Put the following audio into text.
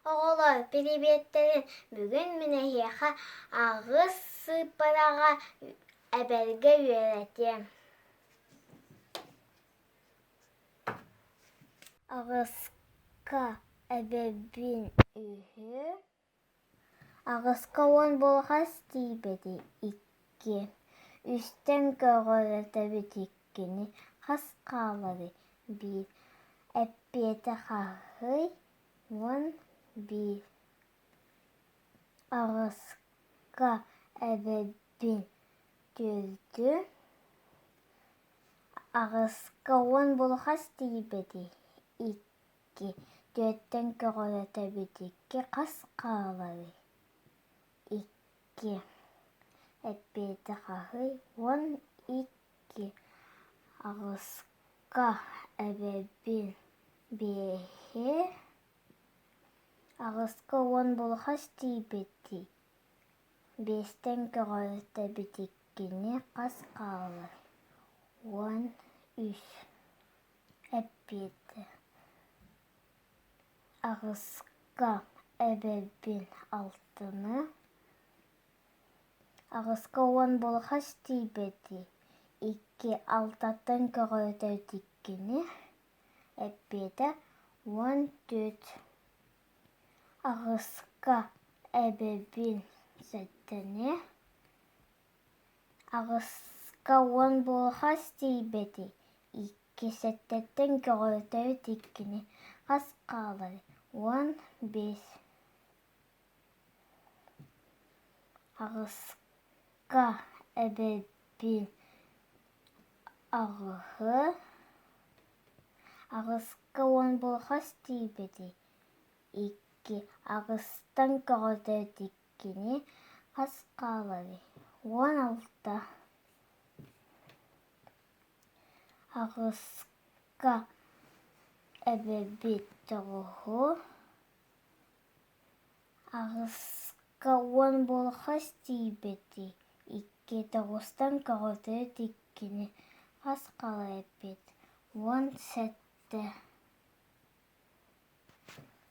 Оғылар, приветтерин. Бүгін мінәйеға ағыз сыпыраға әберге үйретем. Ағызқа әбербін үйі. Ағызқа он болғас дейбеді икки. Үстен көрілді бүтіккені қасқалары бір. Әппеті қағый он бір. Ағызқа әбербін түрді. Ағызқа он болғас дейбеді икки. Төрттен көрілді бүтікке қасқалары икки. Әппеті қағый он икки. Ағызқа әбербін бейі. Ағызқа он болғас дейбеді. Бестен көрілді бүтіккені қасқалары он үш. Әппеті. Ағызқа әбербін алтыны. Ағызқа он болғас дейбеді. Икки алтаттан көрілді бүтіккені әппеті он төрт. Ағызқа әбербін сәттіні. Ағызқа он болғас дейбеді. Икки сәттеттен көрілді бүтіккені қасқалары он бес. Ағызқа әбербін ағы. Ағызқа он болғас дейбеді. Икки ағызтан көрілді бүтіккені қасқалары он алты. Ағызқа әбербін тоғы. Ағызқа он болғас дейбеді. Икки тоғызтан көрілді бүтіккені қасқалары әппет он сәтті.